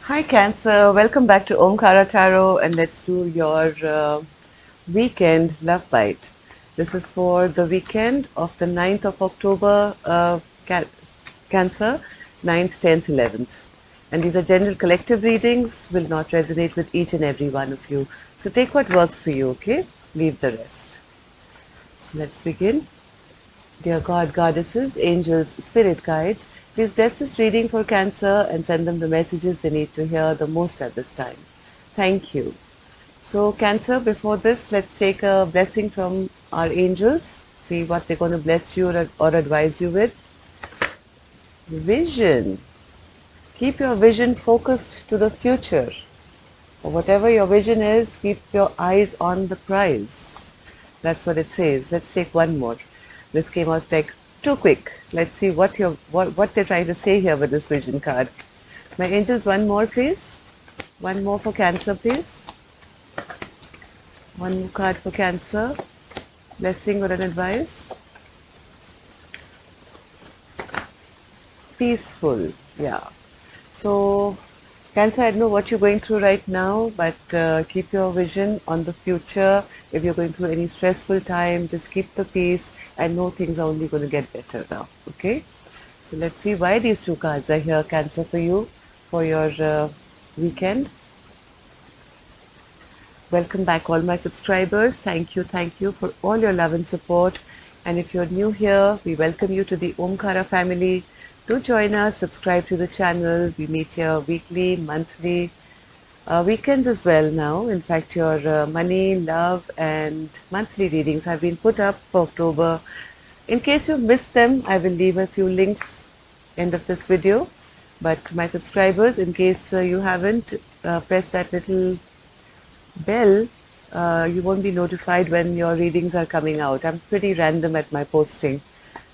Hi Cancer, welcome back to Omkara Tarot and let's do your weekend love bite. This is for the weekend of the 9th of October, Cancer, 9th, 10th, 11th. And these are general collective readings, will not resonate with each and every one of you. So take what works for you, okay? Leave the rest. So let's begin. Dear God, goddesses, angels, spirit guides, please bless this reading for Cancer and send them the messages they need to hear the most at this time. Thank you. So Cancer, before this, let's take a blessing from our angels. See what they're going to bless you or advise you with. Vision. Keep your vision focused to the future. Or whatever your vision is, keep your eyes on the prize. That's what it says. Let's take one more. This came out like too quick. Let's see what they're trying to say here with this vision card. My angels, one more please. One more for Cancer, please. One more card for Cancer. Blessing or an advice. Peaceful. Yeah. So Cancer, I don't know what you're going through right now, but keep your vision on the future. If you're going through any stressful time, just keep the peace and know things are only going to get better now. Okay? So let's see why these two cards are here, Cancer, for you, for your weekend. Welcome back, all my subscribers. Thank you for all your love and support. And if you're new here, we welcome you to the Omkara family. Do join us, subscribe to the channel. We meet here weekly, monthly, weekends as well now. In fact, your money, love, and monthly readings have been put up for October. In case you've missed them, I will leave a few links end of this video. But my subscribers, in case you haven't, press that little bell. You won't be notified when your readings are coming out. I'm pretty random at my posting.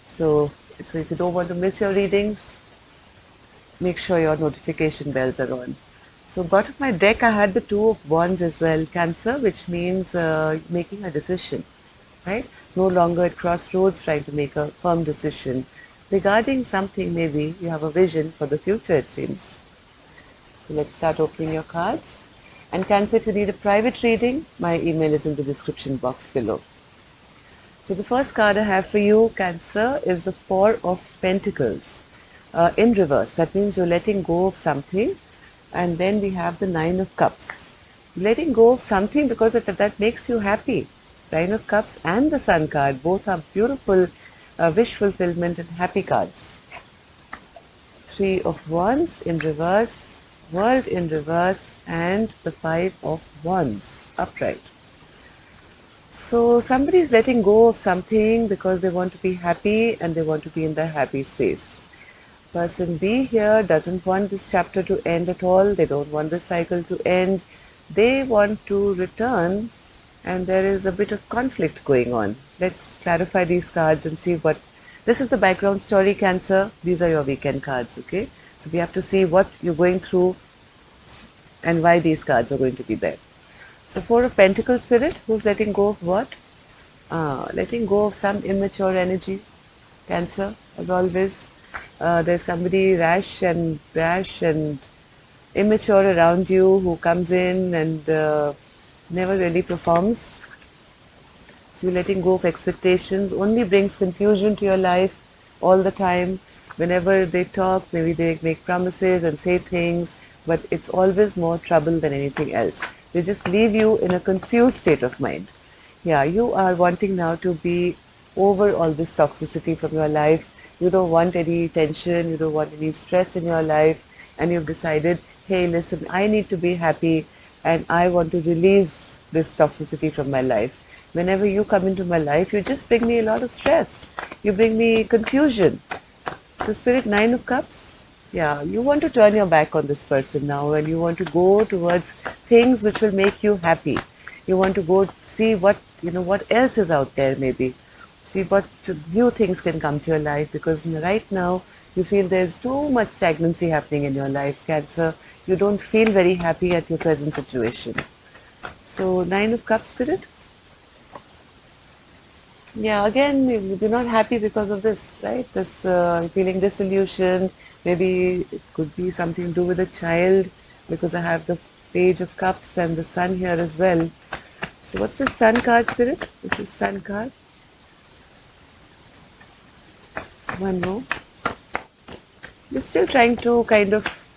So if you don't want to miss your readings, make sure your notification bells are on. So bottom of my deck, I had the Two of Wands as well, Cancer, which means making a decision, right? No longer at crossroads trying to make a firm decision. Regarding something, maybe you have a vision for the future, it seems. So let's start opening your cards. And Cancer, if you need a private reading, my email is in the description box below. So the first card I have for you, Cancer, is the Four of Pentacles in reverse. That means you're letting go of something. And then we have the Nine of Cups. Letting go of something because that makes you happy. Nine of Cups and the Sun card, both are beautiful wish fulfillment and happy cards. Three of Wands in reverse, World in reverse, and the Five of Wands upright. So somebody is letting go of something because they want to be happy and they want to be in the happy space. Person B here doesn't want this chapter to end at all. They don't want this cycle to end. They want to return, and there is a bit of conflict going on. Let's clarify these cards and see what... This is the background story, Cancer. These are your weekend cards, okay? So we have to see what you're going through and why these cards are going to be there. So Four of Pentacles, Spirit, who's letting go of what? Letting go of some immature energy, Cancer, as always. There's somebody rash and brash and immature around you who comes in and never really performs. So you're letting go of expectations, only brings confusion to your life all the time. Whenever they talk, maybe they make promises and say things, but it's always more trouble than anything else. They just leave you in a confused state of mind. Yeah, you are wanting now to be over all this toxicity from your life. You don't want any tension, you don't want any stress in your life, and you've decided, hey, listen, I need to be happy and I want to release this toxicity from my life. Whenever you come into my life, you just bring me a lot of stress. You bring me confusion. So Spirit, Nine of Cups. Yeah, you want to turn your back on this person now and you want to go towards things which will make you happy. You want to go see what else is out there, maybe. See what new things can come to your life, because right now you feel there's too much stagnancy happening in your life, Cancer. You don't feel very happy at your present situation. So Nine of Cups, Spirit. Yeah, again, you're not happy because of this, right? This feeling disillusioned. Maybe it could be something to do with a child because I have the Page of Cups and the Sun here as well. So what's the Sun card, Spirit? This is Sun card. One more. You're still trying to kind of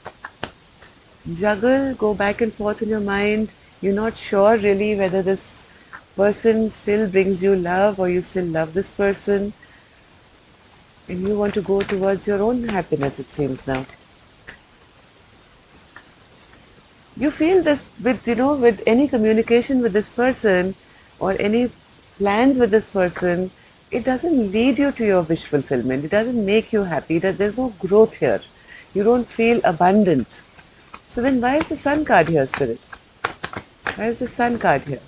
juggle, go back and forth in your mind. You're not sure really whether this person still brings you love or you still love this person. And you want to go towards your own happiness, it seems now. You feel this with any communication with this person or any plans with this person, it doesn't lead you to your wish fulfillment. It doesn't make you happy. There's no growth here. You don't feel abundant. So then why is the Sun card here, Spirit? Why is the Sun card here?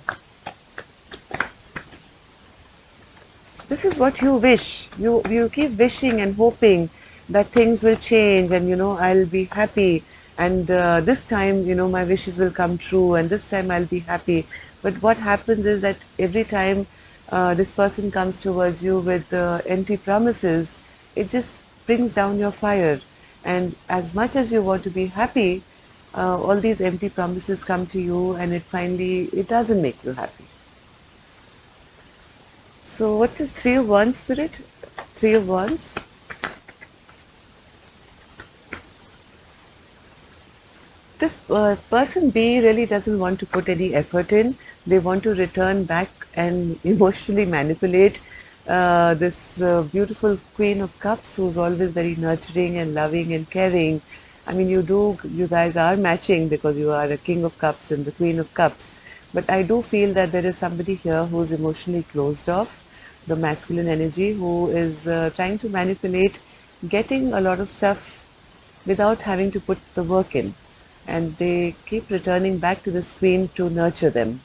This is what you wish. You keep wishing and hoping that things will change and I'll be happy and this time my wishes will come true and this time I'll be happy. But what happens is that every time this person comes towards you with empty promises, it just brings down your fire. And as much as you want to be happy, all these empty promises come to you and it doesn't make you happy. So what's this Three of Wands, Spirit? Three of Wands. This person B really doesn't want to put any effort in. They want to return back and emotionally manipulate this beautiful Queen of Cups, who's always very nurturing and loving and caring. I mean, you guys are matching because you are a King of Cups and the Queen of Cups. But I do feel that there is somebody here who's emotionally closed off, the masculine energy, who is trying to manipulate, getting a lot of stuff without having to put the work in. And they keep returning back to this Queen to nurture them.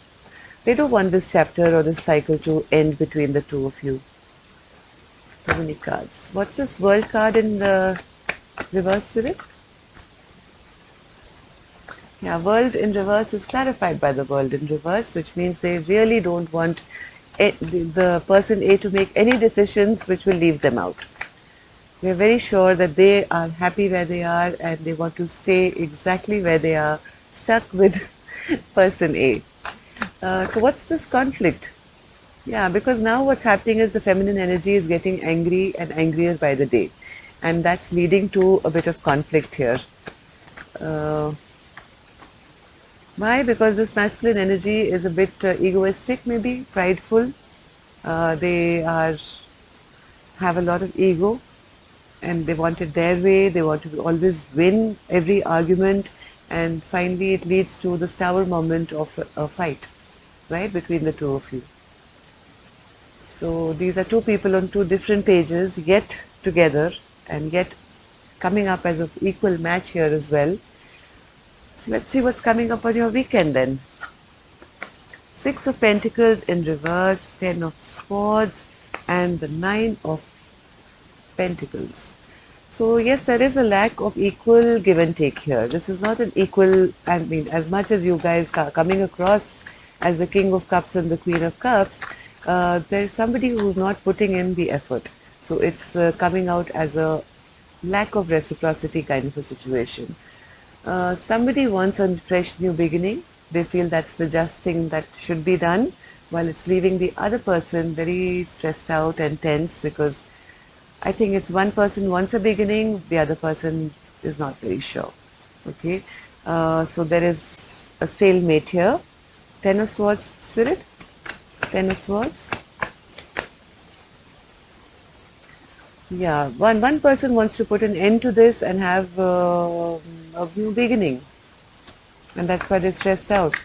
They don't want this chapter or this cycle to end between the two of you. Too many cards. What's this World card in the reverse, Spirit? Yeah, World in reverse is clarified by the World in reverse, which means they really don't want the person A to make any decisions which will leave them out. They are very sure that they are happy where they are and they want to stay exactly where they are, stuck with person A. So what's this conflict? Yeah, because now what's happening is the feminine energy is getting angry and angrier by the day. And that's leading to a bit of conflict here. Why? Because this masculine energy is a bit egoistic, maybe prideful. They have a lot of ego and they want it their way. They want to always win every argument, and finally it leads to the Tower moment of a fight, right, between the two of you. So these are two people on two different pages, yet together and yet coming up as an equal match here as well. So let's see what's coming up on your weekend then. Six of Pentacles in reverse, 10 of Swords, and the 9 of Pentacles. So yes, there is a lack of equal give and take here. This is not an equal, I mean, as much as you guys are coming across as the King of Cups and the Queen of Cups, there is somebody who's not putting in the effort. So it's coming out as a lack of reciprocity kind of a situation. Somebody wants a fresh new beginning. They feel that's the just thing that should be done, while it's leaving the other person very stressed out and tense, because I think it's one person wants a beginning, the other person is not very sure. Okay, so there is a stalemate here. 10 of Swords, Spirit. 10 of Swords. Yeah, one person wants to put an end to this and have a new beginning, and that's why they're stressed out.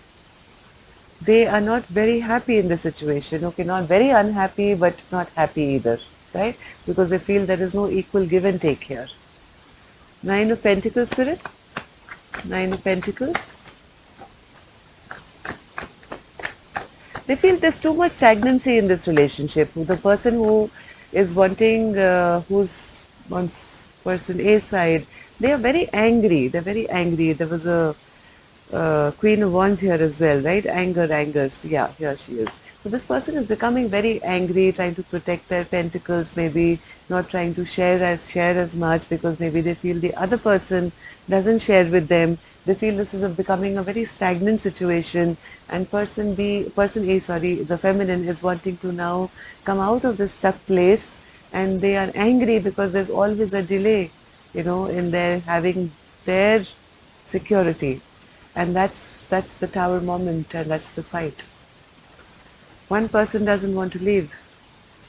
They are not very happy in this situation. Okay, not very unhappy, but not happy either, right? Because they feel there is no equal give and take here. 9 of Pentacles, Spirit. 9 of Pentacles. They feel there's too much stagnancy in this relationship. The person who is wanting, who's on person A side, they are very angry. They're very angry. There was a Queen of Wands here as well, right? Anger. So yeah, here she is. So this person is becoming very angry, trying to protect their pentacles, maybe not trying to share as much, because maybe they feel the other person doesn't share with them, They feel this is becoming a very stagnant situation, and person A, sorry, the feminine is wanting to now come out of this stuck place, and they are angry because there's always a delay, in their having their security, and that's the tower moment, and that's the fight. One person doesn't want to leave.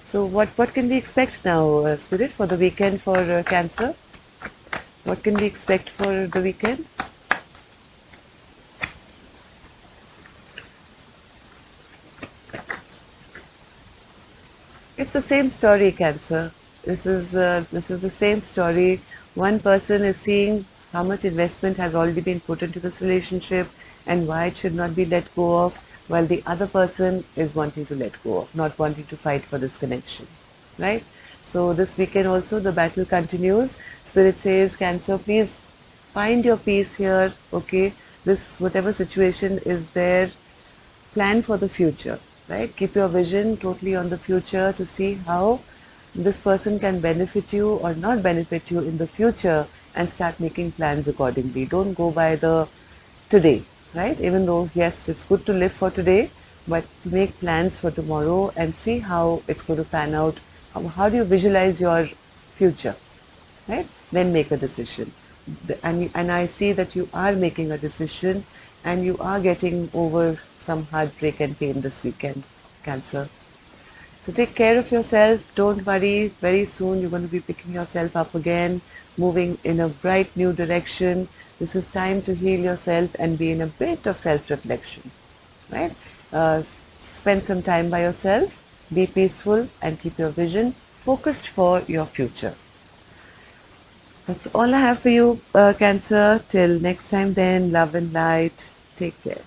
So what can we expect now, Spirit, for the weekend for Cancer? What can we expect for the weekend? It's the same story, Cancer. This is the same story. One person is seeing how much investment has already been put into this relationship and why it should not be let go of, while the other person is wanting to let go of, not wanting to fight for this connection, right? So this weekend also the battle continues. Spirit says, Cancer, please find your peace here, okay? This, whatever situation is there, plan for the future, right? Keep your vision totally on the future to see how this person can benefit you or not benefit you in the future, and start making plans accordingly. Don't go by the today, right? Even though, yes, it's good to live for today, but make plans for tomorrow and see how it's going to pan out. How do you visualize your future, right? Then make a decision. And I see that you are making a decision, and you are getting over some heartbreak and pain this weekend, Cancer. So take care of yourself. Don't worry. Very soon you're going to be picking yourself up again, moving in a bright new direction. This is time to heal yourself and be in a bit of self-reflection, right? Spend some time by yourself, be peaceful, and keep your vision focused for your future. That's all I have for you, Cancer. Till next time then, love and light. Take care.